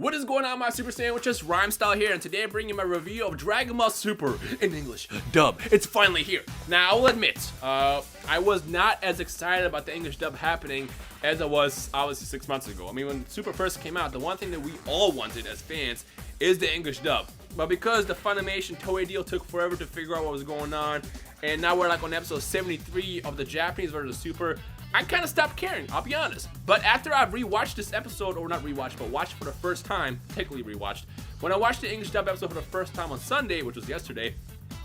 What is going on, my Super Sandwiches? Rhymestyle here, and today I'm bringing my review of Dragon Ball Super in English dub. It's finally here. Now, I will admit, I was not as excited about the English dub happening as I was obviously 6 months ago. I mean, when Super first came out, the one thing that we all wanted as fans is the English dub. But because the Funimation Toei deal took forever to figure out what was going on, and now we're like on episode 73 of the Japanese version of Super, I kind of stopped caring, I'll be honest. But after I've rewatched this episode, or not rewatched, but watched for the first time, technically rewatched, when I watched the English dub episode for the first time on Sunday, which was yesterday,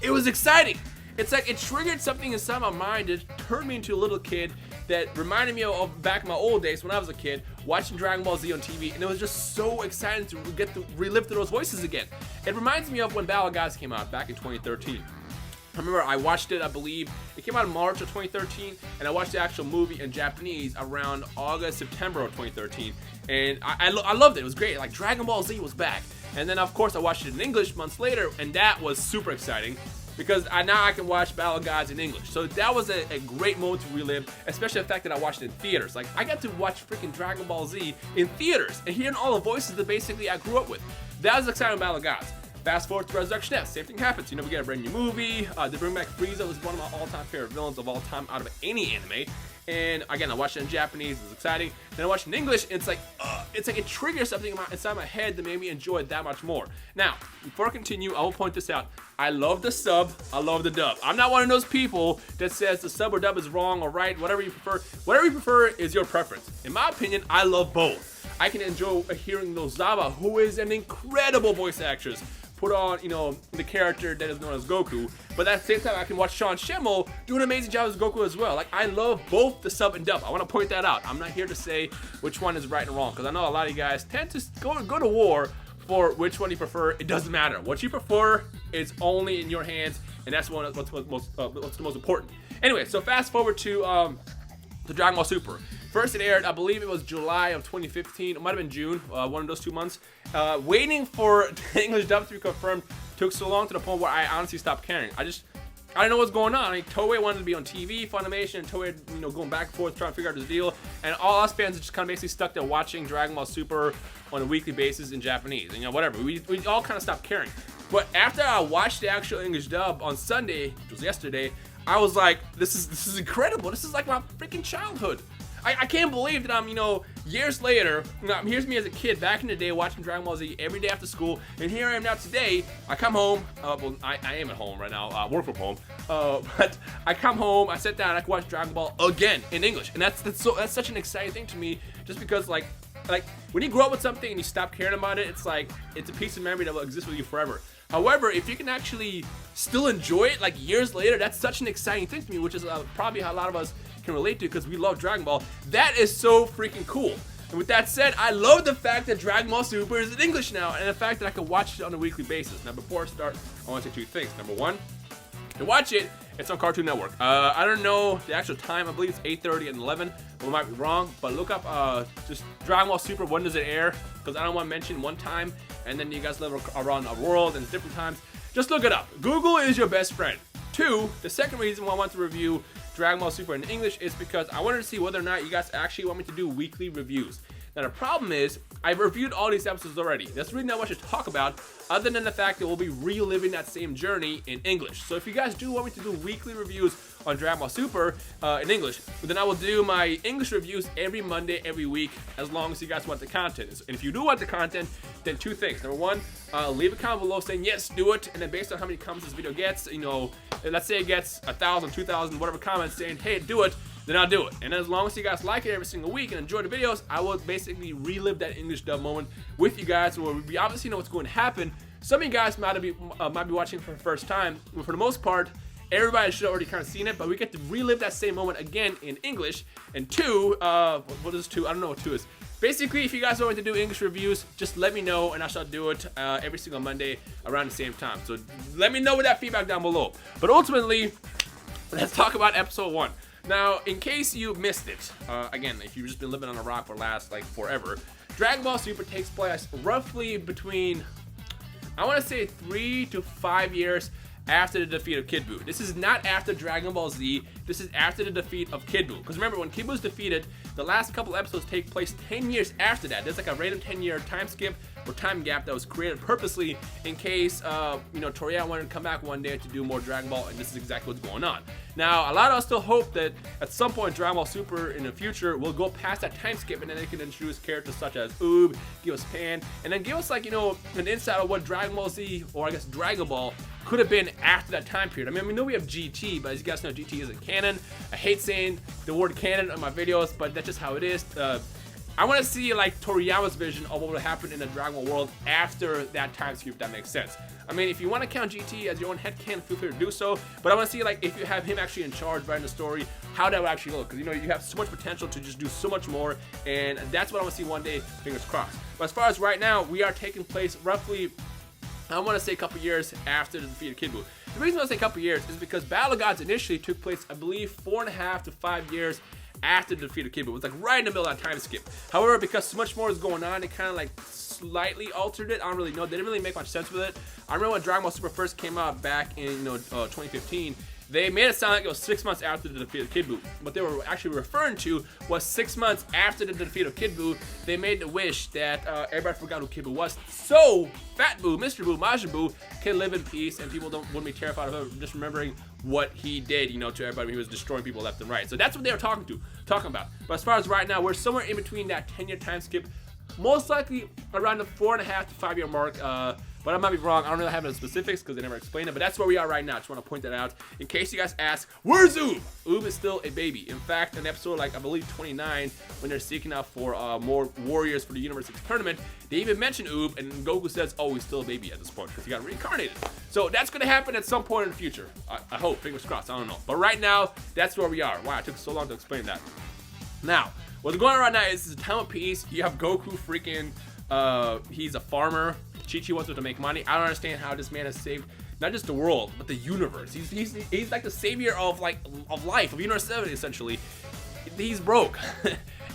it was exciting. It's like it triggered something inside my mind that turned me into a little kid that reminded me of back in my old days when I was a kid, watching Dragon Ball Z on TV, and it was just so exciting to get to relive those voices again. It reminds me of when Battle Gods came out back in 2013. I remember I watched it, I believe, it came out in March of 2013, and I watched the actual movie in Japanese around August, September of 2013, and I loved it. It was great. Like, Dragon Ball Z was back. And then, of course, I watched it in English months later, and that was super exciting, because now I can watch Battle Gods in English. So that was a great moment to relive, especially the fact that I watched it in theaters. Like, I got to watch freaking Dragon Ball Z in theaters, and hearing all the voices that basically I grew up with. That was exciting about Battle Gods. Fast forward to Resurrection F, same thing happens. You know, we get a brand new movie. They bring back Frieza, who's one of my all-time favorite villains of all time out of any anime. And again, I watched it in Japanese, it was exciting. Then I watched it in English, and it's like it triggers something inside my head that made me enjoy it that much more. Now, before I continue, I will point this out. I love the sub, I love the dub. I'm not one of those people that says the sub or dub is wrong or right, whatever you prefer. Whatever you prefer is your preference. In my opinion, I love both. I can enjoy hearing Nozawa, who is an incredible voice actress, put on, you know, the character that is known as Goku, but at the same time I can watch Sean Schemmel do an amazing job as Goku as well. Like, I love both the sub and dub. I want to point that out. I'm not here to say which one is right and wrong, because I know a lot of you guys tend to go to war for which one you prefer. It doesn't matter. What you prefer is only in your hands, and that's what's the most important. Anyway, so fast forward to Dragon Ball Super. First it aired, I believe it was July of 2015. It might have been June, one of those 2 months. Waiting for the English dub to be confirmed took so long to the point where I honestly stopped caring. I didn't know what's going on. I mean, Toei wanted to be on TV, Funimation, and Toei, you know, going back and forth trying to figure out this deal. And all us fans are just kind of basically stuck there watching Dragon Ball Super on a weekly basis in Japanese. And, you know, whatever. We all kind of stopped caring. But after I watched the actual English dub on Sunday, which was yesterday, I was like, this is incredible. This is like my freaking childhood. I can't believe that I'm, you know, years later, here's me as a kid back in the day watching Dragon Ball Z every day after school, and here I am now today. I come home, well, I am at home right now, work from home, but I come home, I sit down, and I can watch Dragon Ball again in English, and that's such an exciting thing to me, just because like when you grow up with something and you stop caring about it, it's like it's a piece of memory that will exist with you forever. However, if you can actually still enjoy it like years later, that's such an exciting thing to me, which is probably how a lot of us can relate to, because we love Dragon Ball. That is so freaking cool. And with that said, I love the fact that Dragon Ball Super is in English now, and the fact that I can watch it on a weekly basis. Now, before I start, I want to say two things. Number one, to watch it, it's on Cartoon Network. I don't know the actual time. I believe it's 8:30 and 11. I might be wrong, but look up just Dragon Ball Super. When does it air? Because I don't want to mention one time, and then you guys live around the world and different times. Just look it up. Google is your best friend. Two, the second reason why I want to review Dragon Ball Super in English is because I wanted to see whether or not you guys actually want me to do weekly reviews. Now, the problem is, I've reviewed all these episodes already. That's really not much to talk about, other than the fact that we'll be reliving that same journey in English. So if you guys do want me to do weekly reviews on Dragon Ball Super in English, then I will do my English reviews every Monday, every week, as long as you guys want the content. And if you do want the content, then two things. Number one, leave a comment below saying, yes, do it. And then based on how many comments this video gets, you know, let's say it gets 1,000, 2,000, whatever comments saying, hey, do it, then I'll do it. And as long as you guys like it every single week and enjoy the videos, I will basically relive that English dub moment with you guys, where we obviously know what's going to happen. Some of you guys might be watching for the first time, but for the most part, everybody should have already kind of seen it, but we get to relive that same moment again in English. And two, what is two? I don't know what two is. Basically, if you guys want me to do English reviews, just let me know, and I shall do it every single Monday around the same time. So let me know with that feedback down below. But ultimately, let's talk about episode 1. Now, in case you missed it, again, if you've just been living on a rock for the last, like, forever, Dragon Ball Super takes place roughly between, I want to say 3 to 5 years after the defeat of Kid Buu. This is not after Dragon Ball Z. This is after the defeat of Kid Buu. Because remember, when Kid Buu was defeated, the last couple episodes take place 10 years after that. There's like a random 10-year time skip or time gap that was created purposely in case, Toriyama wanted to come back one day to do more Dragon Ball, and this is exactly what's going on. Now, a lot of us still hope that at some point Dragon Ball Super in the future will go past that time skip, and then they can introduce characters such as Oob, give us Pan, and then give us like, an insight of what Dragon Ball Z, or I guess Dragon Ball, could have been after that time period. I mean, we know we have GT, but as you guys know, GT isn't canon. I hate saying the word canon on my videos, but that's just how it is. I want to see like Toriyama's vision of what would happen in the Dragon Ball world after that time skip, if that makes sense. I mean, if you want to count GT as your own headcanon, feel free to do so, but I want to see like if you have him actually in charge writing the story, how that would actually look, because you have so much potential to just do so much more, and that's what I want to see one day, fingers crossed. But as far as right now, we are taking place roughly, I want to say a couple years after the defeat of Kid Buu. The reason I say a couple years is because Battle of Gods initially took place, I believe, 4.5 to 5 years after the defeat of Kid Buu. It was like right in the middle of that time skip. However, because so much more is going on, it kind of like slightly altered it. I don't really know. They didn't really make much sense with it. I remember when Dragon Ball Super first came out back in 2015. They made it sound like it was 6 months after the defeat of Kid Buu. What they were actually referring to was 6 months after the defeat of Kid Buu. They made the wish that everybody forgot who Kid Buu was, so Fat Buu, Mr. Buu, Majin Buu can live in peace, and people wouldn't be terrified of him just remembering what he did, to everybody. He was destroying people left and right. So that's what they were talking about. But as far as right now, we're somewhere in between that 10-year time skip, most likely around the 4.5 to 5 year mark. But I might be wrong. I don't really have the specifics because they never explained it. But that's where we are right now. Just want to point that out in case you guys ask, where's Oob? Oob is still a baby. In fact, in episode I believe 29, when they're seeking out for more warriors for the Universe 6 tournament, they even mention Oob, and Goku says, oh, he's still a baby at this point because he got reincarnated. So that's going to happen at some point in the future. I hope. Fingers crossed. I don't know. But right now, that's where we are. Wow, it took so long to explain that. Now, what's going on right now is a time of peace. You have Goku freaking, he's a farmer. Chi-Chi wants him to make money. I don't understand how this man has saved not just the world, but the universe. He's like the savior of life, of Universe 7, essentially. He's broke.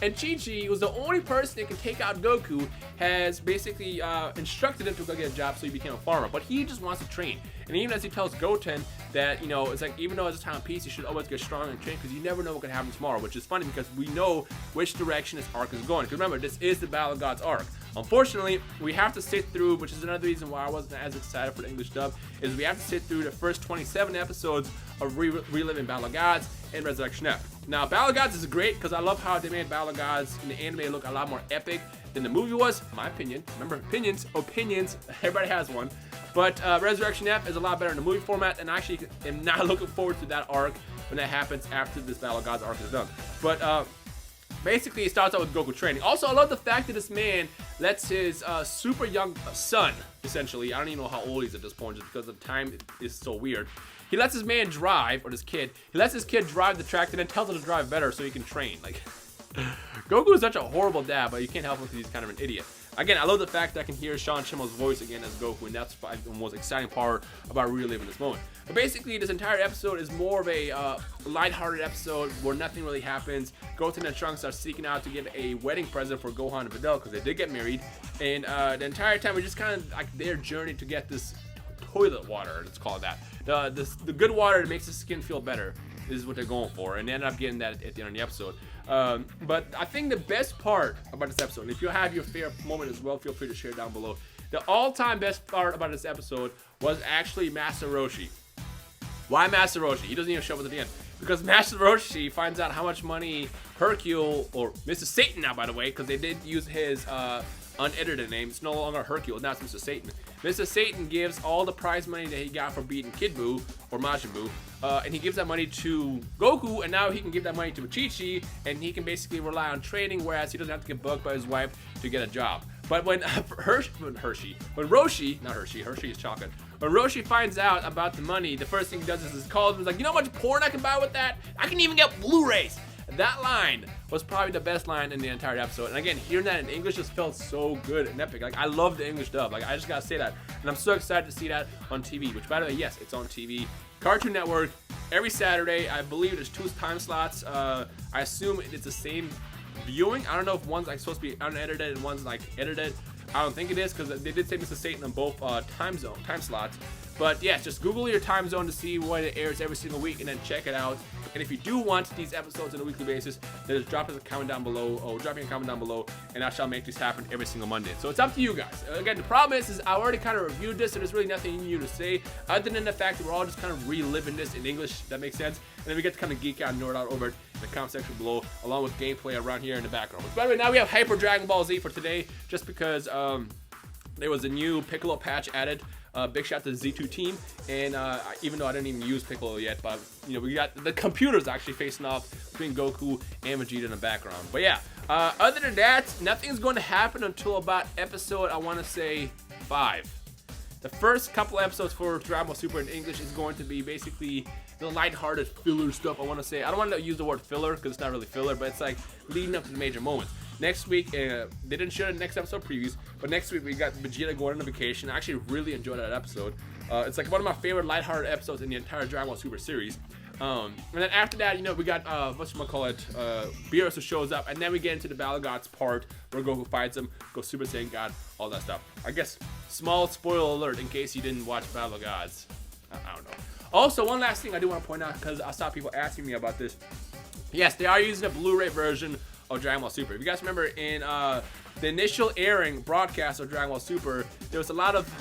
And Chi-Chi was the only person that can take out Goku, has basically instructed him to go get a job so he became a farmer. But he just wants to train. And even as he tells Goten that, it's like, even though it's a time of peace, you should always get strong and train because you never know what could happen tomorrow, which is funny because we know which direction this arc is going. Because remember, this is the Battle of Gods arc. Unfortunately, we have to sit through, which is another reason why I wasn't as excited for the English dub, is we have to sit through the first 27 episodes of reliving Battle of Gods and Resurrection F. Now, Battle of Gods is great because I love how they made Battle of Gods in the anime look a lot more epic than the movie was, in my opinion. Remember, opinions, everybody has one. But Resurrection F is a lot better in the movie format, and I actually am not looking forward to that arc when that happens after this Battle of Gods arc is done. But basically, it starts out with Goku Training. Also, I love the fact that this man lets his super young son, essentially, I don't even know how old he's at this point just because the time is so weird. He lets his man drive, or this kid, he lets his kid drive the track and then tells him to drive better so he can train. Like, Goku is such a horrible dad, but you can't help him because he's kind of an idiot. Again, I love the fact that I can hear Sean Schimmel's voice again as Goku, and that's the most exciting part about reliving this moment. But basically, this entire episode is more of a lighthearted episode where nothing really happens. Goten and Trunks are seeking out to get a wedding present for Gohan and Videl because they did get married, and the entire time we're just kind of like their journey to get this toilet water, let's call it that. The good water that makes the skin feel better is what they're going for, and they end up getting that at the end of the episode. But I think the best part about this episode, and if you have your favorite moment as well, feel free to share down below. The all-time best part about this episode was actually Master Roshi. Why Master Roshi? He doesn't even show up at the end. Because Master Roshi finds out how much money Hercule, or Mr. Satan now, by the way, because they did use his unedited name. It's no longer Hercule, now it's Mr. Satan. Mr. Satan gives all the prize money that he got for beating Kid Buu, or Majin Buu, and he gives that money to Goku, and now he can give that money to Chi-Chi, and he can basically rely on training, whereas he doesn't have to get bugged by his wife to get a job. But when Roshi is chocolate. When Roshi finds out about the money, the first thing he does is call him, he's like, you know how much porn I can buy with that? I can even get Blu-rays. That line was probably the best line in the entire episode. And again, hearing that in English just felt so good and epic. Like, I love the English dub. Like, I just gotta say that. And I'm so excited to see that on TV, which, by the way, yes, it's on TV. Cartoon Network, every Saturday. I believe there's 2 time slots. I assume it's the same viewing. I don't know if one's like supposed to be unedited and one's like edited. I don't think it is because they did say Mr. Satan on both time slots. But yeah, just Google your time zone to see when it airs every single week and then check it out. And if you do want these episodes on a weekly basis, then just drop us a comment down below, or drop me a comment down below, and I shall make this happen every single Monday. So it's up to you guys. Again, the problem is I already kind of reviewed this, so there's really nothing new to say other than the fact that we're all just kind of reliving this in English. That makes sense. And then we get to kind of geek out and nerd out over it in the comment section below, along with gameplay around here in the background. But by the way, now we have Hyper Dragon Ball Z for today, just because there was a new Piccolo patch added. Big shout to the Z2 team, and even though I didn't even use Piccolo yet, but you know, we got the computers actually facing off between Goku and Vegeta in the background. But yeah, other than that, nothing's going to happen until about episode, I want to say, 5. The first couple episodes for Dragon Ball Super in English is going to be basically the lighthearted filler stuff, I want to say. I don't want to use the word filler because it's not really filler, but it's like leading up to the major moments. Next week, they didn't show the next episode previews, but next week we got Vegeta going on vacation. I actually really enjoyed that episode. It's like one of my favorite lighthearted episodes in the entire Dragon Ball Super series. And then after that, you know, we got, Beerus who shows up, and then we get into the Battle Gods part where Goku fights him, goes Super Saiyan God, all that stuff. I guess, small spoiler alert in case you didn't watch Battle Gods. I don't know. Also, one last thing I do want to point out, because I saw people asking me about this. Yes, they are using a Blu-ray version of Dragon Ball Super. If you guys remember in the initial airing broadcast of Dragon Ball Super, there was a lot of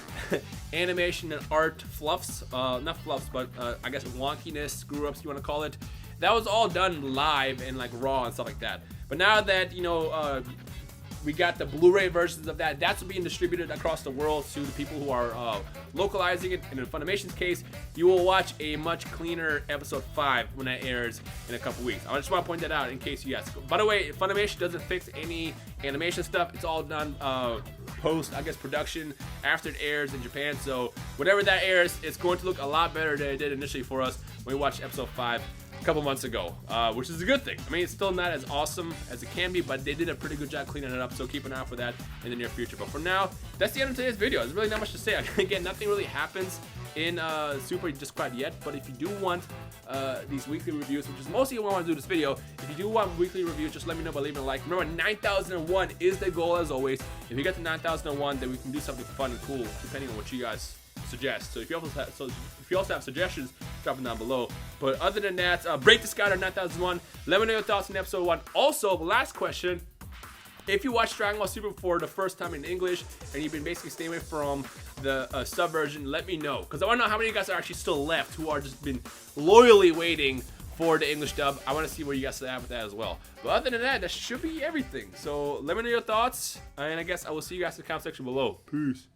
animation and art fluffs, not fluffs, but I guess wonkiness, screw-ups you want to call it. That was all done live and like raw and stuff like that. But now that, you know, we got the Blu-ray versions of that, that's being distributed across the world to the people who are localizing it. And in Funimation's case, you will watch a much cleaner episode 5 when that airs in a couple weeks. I just want to point that out in case you ask. By the way, Funimation doesn't fix any animation stuff. It's all done post, I guess, production after it airs in Japan. So whatever that airs, it's going to look a lot better than it did initially for us when we watched episode 5 a couple months ago, which is a good thing. I mean, it's still not as awesome as it can be, but they did a pretty good job cleaning it up, so keep an eye out for that in the near future. But for now, that's the end of today's video. There's really not much to say. Again, nothing really happens in Super just quite yet, but if you do want these weekly reviews, which is mostly what I want to do this video, if you do want weekly reviews, just let me know by leaving a like. Remember, 9,001 is the goal as always. If you get to 9,001, then we can do something fun and cool, depending on what you guys suggest. So if you also have suggestions, drop them down below. But other than that, break the sky to 9,001. Let me know your thoughts on episode 1. Also, the last question: if you watched Dragon Ball Super for the first time in English and you've been basically staying away from the sub version, let me know, because I want to know how many of you guys are actually still left who are just been loyally waiting for the English dub. I want to see where you guys are at with that as well. But other than that, that should be everything. So let me know your thoughts, and I guess I will see you guys in the comment section below. Peace.